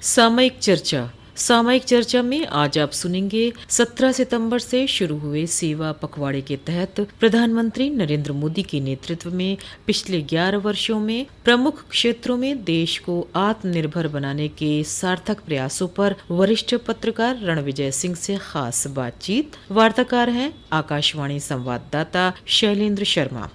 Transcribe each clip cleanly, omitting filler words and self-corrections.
सामयिक चर्चा में आज आप सुनेंगे 17 सितंबर से शुरू हुए सेवा पखवाड़े के तहत प्रधानमंत्री नरेंद्र मोदी के नेतृत्व में पिछले 11 वर्षों में प्रमुख क्षेत्रों में देश को आत्मनिर्भर बनाने के सार्थक प्रयासों पर वरिष्ठ पत्रकार रणविजय सिंह से खास बातचीत। वार्ताकार हैं आकाशवाणी संवाददाता शैलेंद्र शर्मा।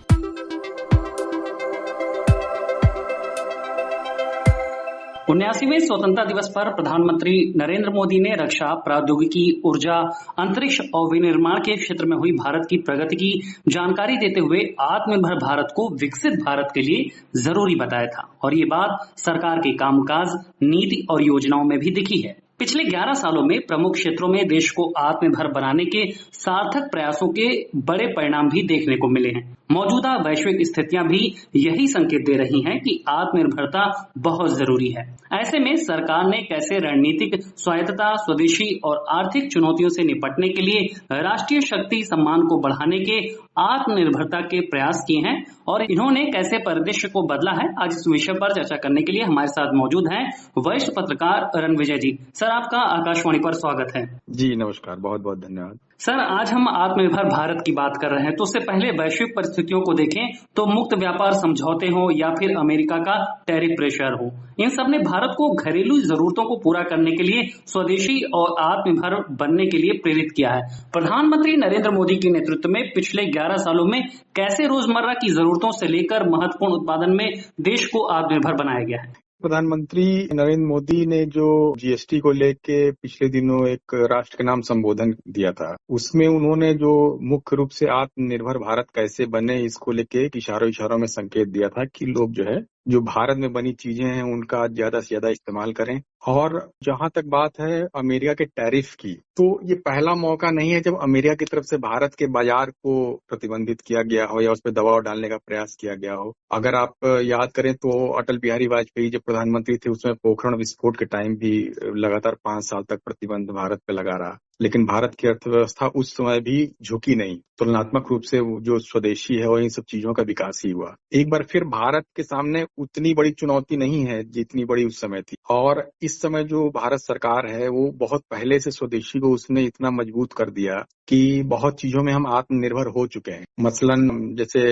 79वें स्वतंत्रता दिवस पर प्रधानमंत्री नरेंद्र मोदी ने रक्षा, प्रौद्योगिकी, ऊर्जा, अंतरिक्ष और विनिर्माण के क्षेत्र में हुई भारत की प्रगति की जानकारी देते हुए आत्मनिर्भर भारत को विकसित भारत के लिए जरूरी बताया था और ये बात सरकार के कामकाज, नीति और योजनाओं में भी दिखी है। पिछले 11 सालों में प्रमुख क्षेत्रों में देश को आत्मनिर्भर बनाने के सार्थक प्रयासों के बड़े परिणाम भी देखने को मिले हैं। मौजूदा वैश्विक स्थितियां भी यही संकेत दे रही हैं कि आत्मनिर्भरता बहुत जरूरी है। ऐसे में सरकार ने कैसे रणनीतिक स्वायत्तता, स्वदेशी और आर्थिक चुनौतियों से निपटने के लिए राष्ट्रीय शक्ति सम्मान को बढ़ाने के आत्मनिर्भरता के प्रयास किए हैं और इन्होंने कैसे परिदृश्य को बदला है, आज इस विषय पर चर्चा करने के लिए हमारे साथ मौजूद हैं वरिष्ठ पत्रकार रणविजय जी। सर, आपका आकाशवाणी पर स्वागत है। जी नमस्कार, बहुत बहुत धन्यवाद। सर, आज हम आत्मनिर्भर भारत की बात कर रहे हैं, तो उससे पहले वैश्विक परिस्थितियों को देखें तो मुक्त व्यापार समझौते हो या फिर अमेरिका का टैरिफ प्रेशर हो, इन सब ने भारत को घरेलू जरूरतों को पूरा करने के लिए स्वदेशी और आत्मनिर्भर बनने के लिए प्रेरित किया है। प्रधानमंत्री नरेंद्र मोदी के नेतृत्व में पिछले 11 सालों में कैसे रोजमर्रा की जरूरतों से लेकर महत्वपूर्ण उत्पादन में देश को आत्मनिर्भर बनाया गया है? प्रधानमंत्री नरेंद्र मोदी ने जो जीएसटी को लेके पिछले दिनों एक राष्ट्र के नाम संबोधन दिया था, उसमें उन्होंने जो मुख्य रूप से आत्मनिर्भर भारत कैसे बने इसको लेके एक इशारों में संकेत दिया था कि लोग जो भारत में बनी चीजें हैं उनका ज्यादा से ज्यादा इस्तेमाल करें। और जहां तक बात है अमेरिका के टैरिफ की, तो ये पहला मौका नहीं है जब अमेरिका की तरफ से भारत के बाजार को प्रतिबंधित किया गया हो या उस पर दबाव डालने का प्रयास किया गया हो। अगर आप याद करें तो अटल बिहारी वाजपेयी जब प्रधानमंत्री थे उसमें पोखरण विस्फोट के टाइम भी लगातार 5 साल तक प्रतिबंध भारत पे लगा रहा, लेकिन भारत की अर्थव्यवस्था उस समय भी झुकी नहीं। तुलनात्मक रूप से जो स्वदेशी है वो इन सब चीजों का विकास ही हुआ। एक बार फिर भारत के सामने उतनी बड़ी चुनौती नहीं है जितनी बड़ी उस समय थी, और इस समय जो भारत सरकार है वो बहुत पहले से स्वदेशी को उसने इतना मजबूत कर दिया कि बहुत चीजों में हम आत्मनिर्भर हो चुके हैं। मसलन जैसे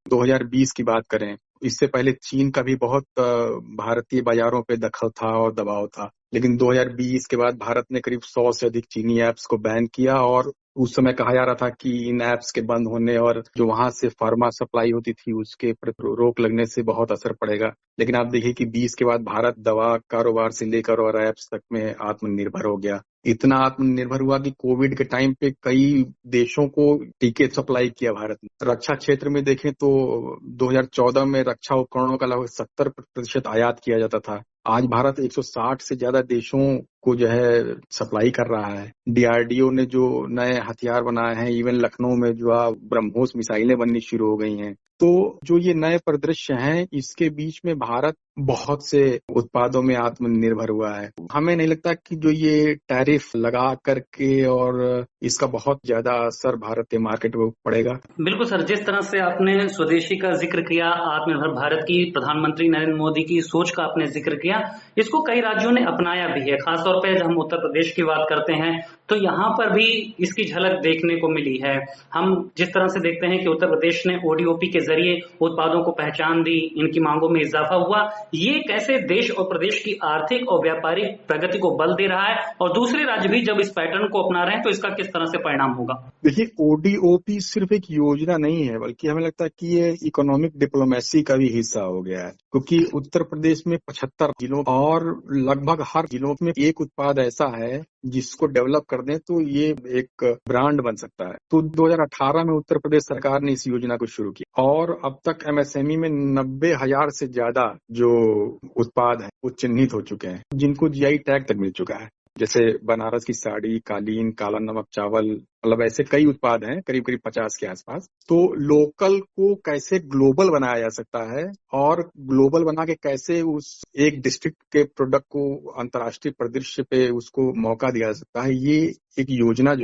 2020 की बात करें, इससे पहले चीन का भी बहुत भारतीय बाजारों पे दखल था और दबाव था, लेकिन 2020 के बाद भारत ने करीब 100 से अधिक चीनी ऐप्स को बैन किया और उस समय कहा जा रहा था कि इन ऐप्स के बंद होने और जो वहां से फार्मा सप्लाई होती थी उसके रोक लगने से बहुत असर पड़ेगा। लेकिन आप देखिए कि 20 के बाद भारत दवा कारोबार से लेकर और ऐप्स तक में आत्मनिर्भर हो गया। इतना आत्मनिर्भर हुआ कि कोविड के टाइम पे कई देशों को टीके सप्लाई किया भारत ने। रक्षा क्षेत्र में देखें तो 2014 में रक्षा उपकरणों का लगभग 70% आयात किया जाता था। आज भारत 160 से ज्यादा देशों को सप्लाई कर रहा है। डीआरडीओ ने जो नए हथियार बनाए हैं, इवन लखनऊ में जो ब्रह्मोस मिसाइलें बननी शुरू हो गई हैं। तो जो ये नए परिदृश्य हैं इसके बीच में भारत बहुत से उत्पादों में आत्मनिर्भर हुआ है। हमें नहीं लगता कि जो ये टैरिफ लगा करके और इसका बहुत ज्यादा असर भारत के मार्केट में पड़ेगा। बिल्कुल सर, जिस तरह से आपने स्वदेशी का जिक्र किया, आत्मनिर्भर भारत की प्रधानमंत्री नरेंद्र मोदी की सोच का आपने जिक्र किया, इसको कई राज्यों ने अपनाया भी है। खासतौर पर जब हम उत्तर प्रदेश की बात करते हैं तो यहाँ पर भी इसकी झलक देखने को मिली है। हम जिस तरह से देखते हैं कि उत्तर प्रदेश ने ओडीओपी के जरिए उत्पादों को पहचान दी, इनकी मांगों में इजाफा हुआ। ये कैसे देश और प्रदेश की आर्थिक और व्यापारिक प्रगति को बल दे रहा है और दूसरे राज्य भी जब इस पैटर्न को अपना रहे हैं तो इसका किस तरह से परिणाम होगा? देखिए, ओडीओपी सिर्फ एक योजना नहीं है, बल्कि हमें लगता है कि ये इकोनॉमिक डिप्लोमेसी का भी हिस्सा हो गया है, क्योंकि उत्तर प्रदेश में 75 जिलों और लगभग हर जिलों में एक उत्पाद ऐसा है जिसको डेवलप कर दें तो ये एक ब्रांड बन सकता है। तो 2018 में उत्तर प्रदेश सरकार ने इस योजना को शुरू किया और अब तक एमएसएमई में 90,000 से ज्यादा जो उत्पाद है वो चिन्हित हो चुके हैं, जिनको जीआई टैग तक मिल चुका है। जैसे बनारस की साड़ी, कालीन, काला नमक चावल, मतलब ऐसे कई उत्पाद हैं, करीब करीब 50 के आसपास। तो लोकल को कैसे ग्लोबल बनाया जा सकता है और ग्लोबल बना के कैसे उस एक डिस्ट्रिक्ट के प्रोडक्ट को अंतर्राष्ट्रीय परिदृश्य पे उसको मौका दिया जा सकता है, ये एक योजना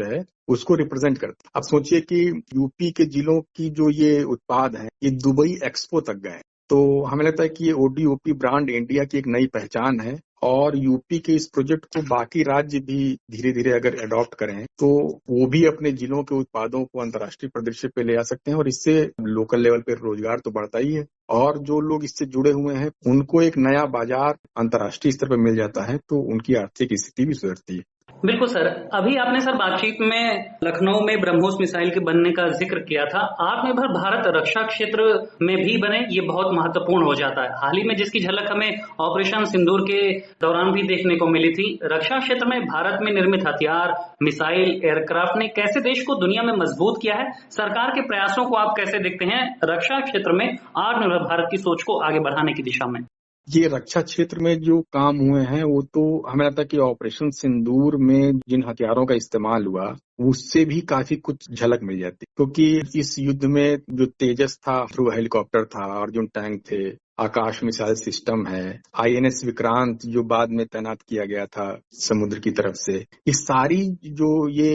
उसको रिप्रेजेंट करती है। अब सोचिए कि यूपी के जिलों की जो ये उत्पाद है ये दुबई एक्सपो तक गए। तो हमें लगता है कि ये ओडीओपी ब्रांड इंडिया की एक नई पहचान है और यूपी के इस प्रोजेक्ट को बाकी राज्य भी धीरे धीरे अगर अडॉप्ट करें तो वो भी अपने जिलों के उत्पादों को अंतर्राष्ट्रीय परिदृश्य पे ले आ सकते हैं और इससे लोकल लेवल पे रोजगार तो बढ़ता ही है और जो लोग इससे जुड़े हुए हैं उनको एक नया बाजार अंतर्राष्ट्रीय स्तर पर मिल जाता है तो उनकी आर्थिक स्थिति भी सुधरती है। बिल्कुल सर, अभी आपने सर बातचीत में लखनऊ में ब्रह्मोस मिसाइल के बनने का जिक्र किया था। आत्मनिर्भर भारत रक्षा क्षेत्र में भी बने, ये बहुत महत्वपूर्ण हो जाता है। हाल ही में जिसकी झलक हमें ऑपरेशन सिंदूर के दौरान भी देखने को मिली थी। रक्षा क्षेत्र में भारत में निर्मित हथियार, मिसाइल, एयरक्राफ्ट ने कैसे देश को दुनिया में मजबूत किया है? सरकार के प्रयासों को आप कैसे देखते हैं रक्षा क्षेत्र में आत्मनिर्भर भारत की सोच को आगे बढ़ाने की दिशा में? ये रक्षा क्षेत्र में जो काम हुए हैं वो तो हमें लगता है कि ऑपरेशन सिंदूर में जिन हथियारों का इस्तेमाल हुआ उससे भी काफी कुछ झलक मिल जाती क्योंकि इस युद्ध में जो तेजस था, थ्रू हेलीकॉप्टर था, अर्जुन टैंक थे, आकाश मिसाइल सिस्टम है, आईएनएस विक्रांत जो बाद में तैनात किया गया था समुद्र की तरफ से, ये सारी जो ये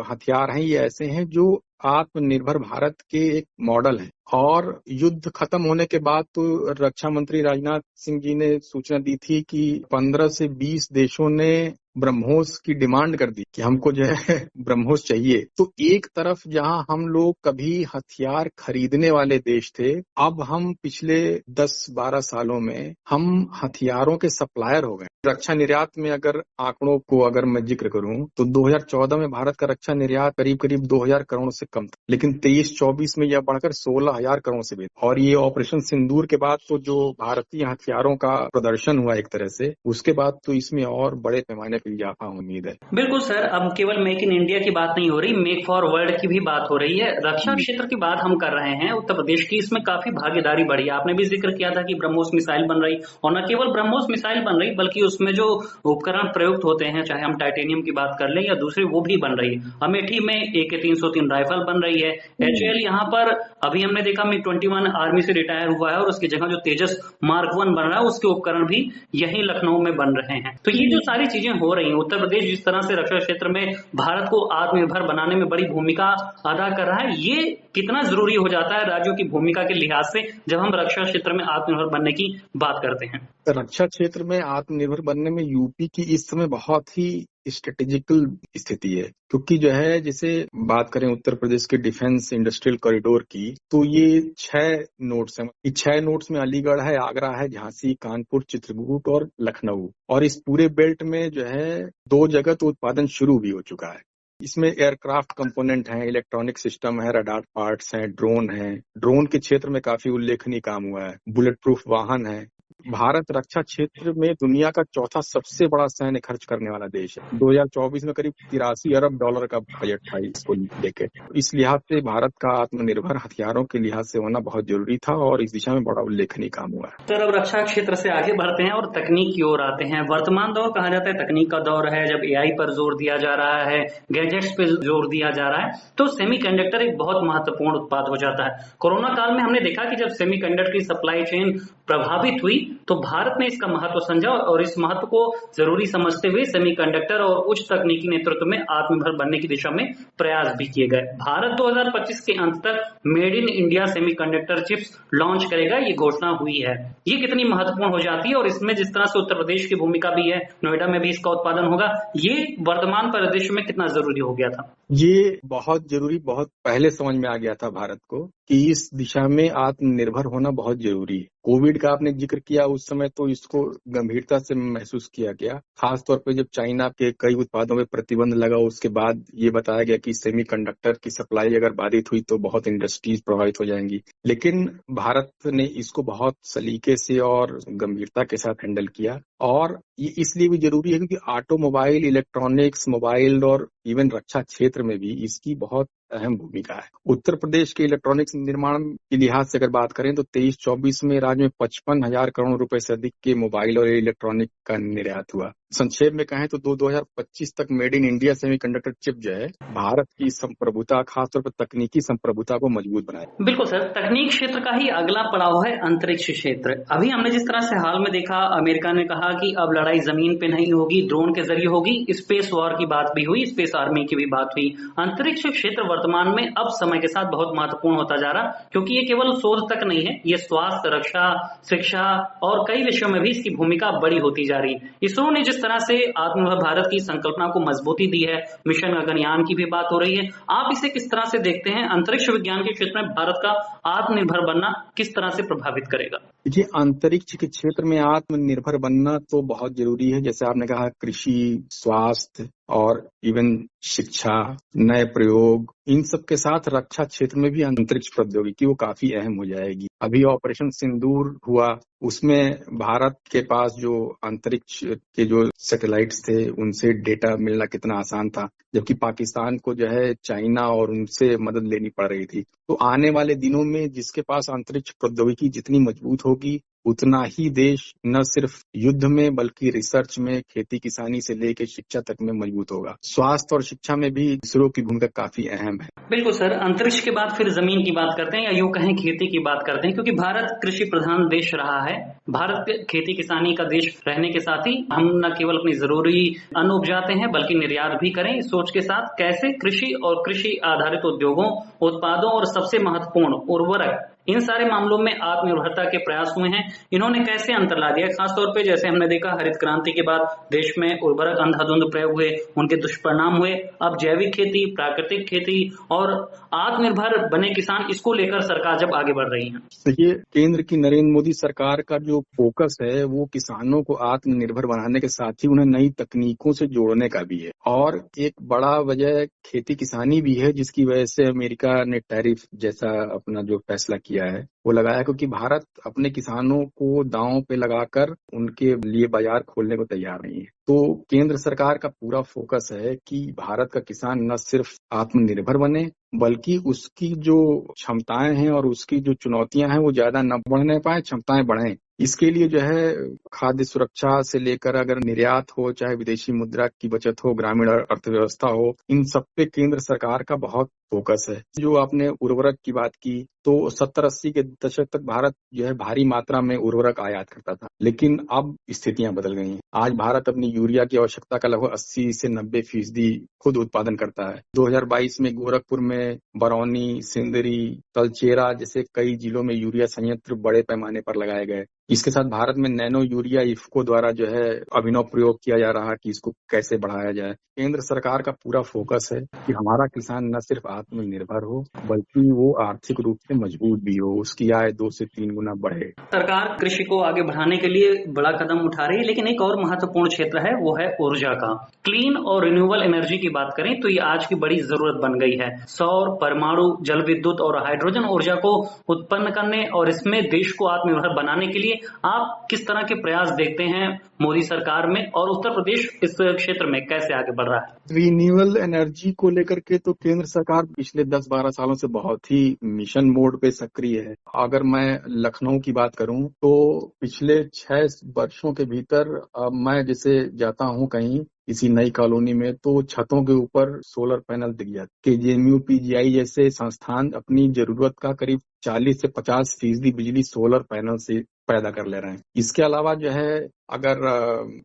हथियार हैं ये ऐसे हैं जो आत्मनिर्भर भारत के एक मॉडल है। और युद्ध खत्म होने के बाद तो रक्षा मंत्री राजनाथ सिंह जी ने सूचना दी थी कि 15 से 20 देशों ने ब्रह्मोस की डिमांड कर दी कि हमको जो है ब्रह्मोस चाहिए। तो एक तरफ जहां हम लोग कभी हथियार खरीदने वाले देश थे, अब हम पिछले 10-12 सालों में हम हथियारों के सप्लायर हो गए। रक्षा निर्यात में अगर आंकड़ों को अगर मैं जिक्र करूं तो 2014 में भारत का रक्षा निर्यात करीब 2000 करोड़ से कम था, लेकिन 23-24 में यह बढ़कर 16,000 करोड़ से भी। और ये ऑपरेशन सिंदूर के बाद तो जो भारतीय हथियारों का प्रदर्शन हुआ एक तरह से, उसके बाद तो इसमें और बड़े पैमाने पर इजाफा उम्मीद है। बिल्कुल सर, अब केवल मेक इन इंडिया की बात नहीं हो रही, मेक फॉर वर्ल्ड की भी बात हो रही है। रक्षा क्षेत्र की बात हम कर रहे हैं, उत्तर प्रदेश की इसमें काफी भागीदारी बढ़ी। आपने भी जिक्र किया था कि ब्रह्मोस मिसाइल बन रही, और न केवल ब्रह्मोस मिसाइल बन रही बल्कि उसमें जो उपकरण प्रयुक्त होते हैं, चाहे हम टाइटेनियम की बात कर लें या दूसरी, वो भी बन रही है। अमेठी में AK-303 राइफल बन रही है। HAL यहाँ पर अभी हमने देखा MiG-21 आर्मी से रिटायर हुआ है और उसकी जगह जो तेजस मार्क 1 बन रहा है उसके उपकरण भी यही लखनऊ में बन रहे हैं। तो ये जो सारी चीजें हो रही हैं, उत्तर प्रदेश जिस तरह से रक्षा क्षेत्र में भारत को आत्मनिर्भर बनाने में बड़ी भूमिका अदा कर रहा है, ये कितना जरूरी हो जाता है राज्यों की भूमिका के लिहाज से जब हम रक्षा क्षेत्र में आत्मनिर्भर बनने की बात करते हैं? रक्षा क्षेत्र में आत्मनिर्भर बनने में यूपी की इस समय बहुत ही स्ट्रेटेजिकल स्थिति है क्योंकि जो है, जैसे बात करें उत्तर प्रदेश के डिफेंस इंडस्ट्रियल कॉरिडोर की, तो ये 6 नोड्स हैं। इस 6 नोड्स में अलीगढ़ है, आगरा है, झांसी, कानपुर, चित्रकूट और लखनऊ। और इस पूरे बेल्ट में जो है 2 जगह तो उत्पादन शुरू भी हो चुका है। इसमें एयरक्राफ्ट कंपोनेंट हैं, इलेक्ट्रॉनिक सिस्टम है, रडार पार्ट्स हैं, ड्रोन है। ड्रोन के क्षेत्र में काफी उल्लेखनीय काम हुआ है। बुलेट प्रूफ वाहन है। भारत रक्षा क्षेत्र में दुनिया का चौथा सबसे बड़ा सैन्य खर्च करने वाला देश है। 2024 में करीब 83 अरब डॉलर का बजट था इसको लेके। इस लिहाज से भारत का आत्मनिर्भर हथियारों के लिहाज से होना बहुत जरूरी था और इस दिशा में बड़ा उल्लेखनीय काम हुआ है। सर, अब रक्षा क्षेत्र से आगे बढ़ते हैं और तकनीक की ओर आते हैं। वर्तमान दौर कहा जाता है तकनीक का दौर है, जब AI पर जोर दिया जा रहा है, गैजेट्स पे जोर दिया जा रहा है, तो सेमीकंडक्टर एक बहुत महत्वपूर्ण उत्पाद हो जाता है। कोरोना काल में हमने देखा कि जब सेमीकंडक्टर की सप्लाई चेन प्रभावित हुई तो भारत ने इसका महत्व समझा और इस महत्व को जरूरी समझते हुए सेमीकंडक्टर और उच्च तकनीकी नेतृत्व में आत्मनिर्भर बनने की दिशा में प्रयास भी किए गए। भारत 2025 के अंत तक made in India semiconductor chips launch करेगा, ये घोषणा हुई है। ये कितनी महत्वपूर्ण हो जाती है और इसमें जिस तरह से उत्तर प्रदेश की भूमिका भी है, नोएडा में भी इसका उत्पादन होगा, ये वर्तमान परिदृश्य में कितना जरूरी हो गया था? ये बहुत जरूरी, बहुत पहले समझ में आ गया था भारत को कि इस दिशा में आत्मनिर्भर होना बहुत जरूरी है। कोविड का आपने जिक्र किया, उस समय तो इसको गंभीरता से महसूस किया गया, खास तौर पे जब चाइना के कई उत्पादों में प्रतिबंध लगा। उसके बाद ये बताया गया कि सेमीकंडक्टर की सप्लाई अगर बाधित हुई तो बहुत इंडस्ट्रीज प्रभावित हो जाएंगी। लेकिन भारत ने इसको बहुत सलीके से और गंभीरता के साथ हैंडल किया और ये इसलिए भी जरूरी है क्योंकि ऑटोमोबाइल, इलेक्ट्रॉनिक्स, मोबाइल और इवन रक्षा क्षेत्र में भी इसकी बहुत अहम भूमिका है। उत्तर प्रदेश के इलेक्ट्रॉनिक्स निर्माण के लिहाज से अगर बात करें तो 23-24 में राज्य में 55,000 करोड़ रुपए से अधिक के मोबाइल और इलेक्ट्रॉनिक का निर्यात हुआ। संक्षेप में कहें तो 2025 तक made in India semiconductor chip जो है भारत की संप्रभुता, खासतौर पर तकनीकी संप्रभुता को मजबूत बनाए। बिल्कुल सर, तकनीक क्षेत्र का ही अगला पड़ाव है अंतरिक्ष क्षेत्र। अभी हमने जिस तरह से हाल में देखा, अमेरिका ने कहा कि अब लड़ाई जमीन पे नहीं होगी, ड्रोन के जरिए होगी। स्पेस वॉर की बात भी हुई, स्पेस आर्मी की भी बात हुई। अंतरिक्ष क्षेत्र वर्तमान में अब समय के साथ बहुत महत्वपूर्ण होता जा रहा, क्योंकि ये केवल शोध तक नहीं है, ये स्वास्थ्य, रक्षा, शिक्षा और कई विषयों में भी इसकी भूमिका बड़ी होती जा रही है। इसरो ने जिस तरह से आत्मनिर्भर भारत की संकल्पना को मजबूती दी है, मिशन गगनयान की भी बात हो रही है, आप इसे किस तरह से देखते हैं? अंतरिक्ष विज्ञान के क्षेत्र में भारत का आत्मनिर्भर बनना किस तरह से प्रभावित करेगा? देखिए, अंतरिक्ष के क्षेत्र में आत्मनिर्भर बनना तो बहुत जरूरी है। जैसे आपने कहा, कृषि, स्वास्थ्य और इवन शिक्षा, नए प्रयोग, इन सब के साथ रक्षा क्षेत्र में भी अंतरिक्ष प्रौद्योगिकी वो काफी अहम हो जाएगी। अभी ऑपरेशन सिंदूर हुआ, उसमें भारत के पास जो अंतरिक्ष के जो सैटेलाइट्स थे उनसे डेटा मिलना कितना आसान था, जबकि पाकिस्तान को जो है चाइना और उनसे मदद लेनी पड़ रही थी। तो आने वाले दिनों में जिसके पास अंतरिक्ष प्रौद्योगिकी जितनी मजबूत होगी, उतना ही देश न सिर्फ युद्ध में बल्कि रिसर्च में, खेती किसानी से लेकर शिक्षा तक में मजबूत होगा। स्वास्थ्य और शिक्षा में भी इसरो की भूमिका काफी अहम है। बिल्कुल सर, अंतरिक्ष के बाद फिर जमीन की बात करते हैं, या यूं कहें खेती की बात करते हैं, क्योंकि भारत कृषि प्रधान देश रहा है। भारत खेती किसानी का देश रहने के साथ ही हम न केवल अपनी जरूरी अन्न उपजाते हैं बल्कि निर्यात भी करें। इस सोच के साथ कैसे कृषि और कृषि आधारित उद्योगों, उत्पादों और सबसे महत्वपूर्ण उर्वरक, इन सारे मामलों में आत्मनिर्भरता के प्रयास हुए हैं। इन्होंने कैसे अंतर ला दिया? खासतौर पे जैसे हमने देखा, हरित क्रांति के बाद देश में उर्वरक अंधाधुंध प्रयोग हुए, उनके दुष्परिणाम हुए। अब जैविक खेती, प्राकृतिक खेती और आत्मनिर्भर बने किसान, इसको लेकर सरकार जब आगे बढ़ रही है। ये केंद्र की नरेंद्र मोदी सरकार का जो फोकस है वो किसानों को आत्मनिर्भर बनाने के साथ ही उन्हें नई तकनीकों से जोड़ने का भी है। और एक बड़ा वजह खेती किसानी भी है, जिसकी वजह से अमेरिका ने टैरिफ जैसा अपना जो फैसला किया है वो लगाया, क्योंकि भारत अपने किसानों को दांव पे लगाकर उनके लिए बाजार खोलने को तैयार नहीं है। तो केंद्र सरकार का पूरा फोकस है कि भारत का किसान न सिर्फ आत्मनिर्भर बने बल्कि उसकी जो क्षमताएं हैं और उसकी जो चुनौतियां हैं वो ज्यादा न बढ़ने पाए, क्षमताएं बढ़ें। इसके लिए जो है खाद्य सुरक्षा से लेकर अगर निर्यात हो, चाहे विदेशी मुद्रा की बचत हो, ग्रामीण अर्थव्यवस्था हो, इन सब पे केंद्र सरकार का बहुत फोकस है। जो आपने उर्वरक की बात की, तो 70-80 के दशक तक भारत जो है भारी मात्रा में उर्वरक आयात करता था, लेकिन अब स्थितियां बदल गई हैं। आज भारत अपनी यूरिया की आवश्यकता का लगभग 80 से 90% खुद उत्पादन करता है। 2022 में गोरखपुर में बरौनी, सिंदरी, तलचेरा जैसे कई जिलों में यूरिया संयंत्र बड़े पैमाने पर लगाए गए। इसके साथ भारत में नैनो यूरिया इफ्को द्वारा जो है अभिनव प्रयोग किया जा रहा है कि इसको कैसे बढ़ाया जाए। केंद्र सरकार का पूरा फोकस है कि हमारा किसान न सिर्फ आत्मनिर्भर हो बल्कि वो आर्थिक रूप से मजबूत भी हो, उसकी आय 2 से 3 गुना बढ़े। सरकार कृषि को आगे बढ़ाने के लिए बड़ा कदम उठा रही है, लेकिन एक और महत्वपूर्ण क्षेत्र है, वो है ऊर्जा का। क्लीन और रिन्यूएबल एनर्जी की बात करें तो ये आज की बड़ी जरूरत बन गई है। सौर, परमाणु, जल विद्युत और हाइड्रोजन ऊर्जा को उत्पन्न करने और इसमें देश को आत्मनिर्भर बनाने के लिए आप किस तरह के प्रयास देखते हैं मोदी सरकार में, और उत्तर प्रदेश इस क्षेत्र में कैसे आगे बढ़ रहा है? रिन्यूएबल एनर्जी को लेकर के तो केंद्र सरकार पिछले 10-12 सालों से बहुत ही मिशन मोड पे सक्रिय है। अगर मैं लखनऊ की बात करूं तो पिछले 6 वर्षों के भीतर मैं जैसे जाता हूं कहीं किसी नई कॉलोनी में, तो छतों के ऊपर सोलर पैनल दिख जाते। केजीएमयू, पीजीआई जैसे संस्थान अपनी जरूरत का करीब 40 से 50% बिजली सोलर पैनल से पैदा कर ले रहे हैं। इसके अलावा जो है अगर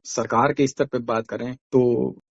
सरकार के स्तर पे बात करें तो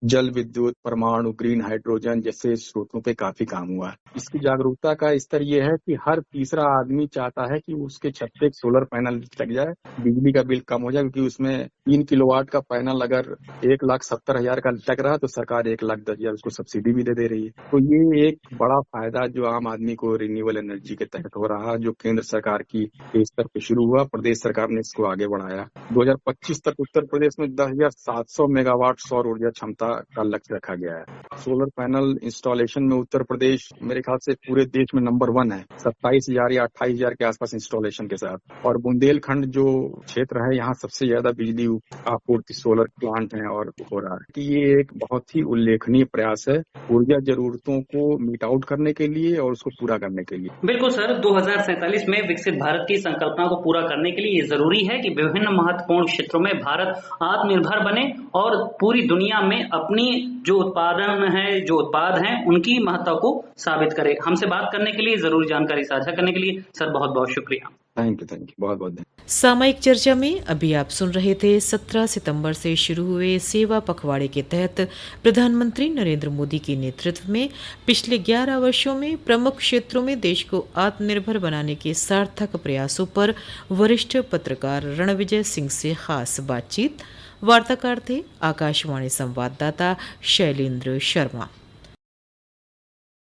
जल विद्युत, परमाणु, ग्रीन हाइड्रोजन जैसे स्रोतों पे काफी काम हुआ है। इसकी जागरूकता का स्तर ये है कि हर तीसरा आदमी चाहता है कि उसके छत पे एक सोलर पैनल लग जाए, बिजली का बिल कम हो जाए, क्योंकि उसमें 3 किलोवाट का पैनल अगर 1,70,000 का लग रहा है तो सरकार 1,10,000 उसको सब्सिडी भी दे रही है। तो ये एक बड़ा फायदा जो आम आदमी को रिन्यूएबल एनर्जी के तहत हो रहा, जो केंद्र सरकार की स्तर पे शुरू हुआ, प्रदेश सरकार ने इसको आगे बढ़ाया। 2025 तक उत्तर प्रदेश में 10,700 मेगावाट सौर ऊर्जा क्षमता का लक्ष्य रखा गया है। सोलर पैनल इंस्टॉलेशन में उत्तर प्रदेश मेरे ख्याल से पूरे देश में नंबर 1 है, 27,000 या 28,000 के आसपास इंस्टॉलेशन के साथ। और बुंदेलखंड जो क्षेत्र है, यहाँ सबसे ज्यादा बिजली आपूर्ति सोलर प्लांट है और हो रहा है कि ये एक बहुत ही उल्लेखनीय प्रयास है ऊर्जा जरूरतों को मीट आउट करने के लिए और उसको पूरा करने के लिए। बिल्कुल सर, 2047 में विकसित भारत की संकल्पना को पूरा करने के लिए ये जरूरी है कि विभिन्न महत्वपूर्ण क्षेत्रों में भारत आत्मनिर्भर बने और पूरी दुनिया में अपनी जो उत्पाद हैं उनकी महत्ता को साबित करे। हमसे बात करने के लिए, जरूरी जानकारी साझा करने के लिए सर बहुत बहुत शुक्रिया। थैंक यू, बहुत बहुत धन्यवाद। सामयिक चर्चा में अभी आप सुन रहे थे 17 सितंबर से शुरू हुए सेवा पखवाड़े के तहत प्रधानमंत्री नरेंद्र मोदी के नेतृत्व में पिछले 11 वर्षों में प्रमुख क्षेत्रों में देश को आत्मनिर्भर बनाने के सार्थक प्रयासों पर वरिष्ठ पत्रकार रणविजय सिंह से खास बातचीत। वार्ताकार थे आकाशवाणी संवाददाता शैलेंद्र शर्मा।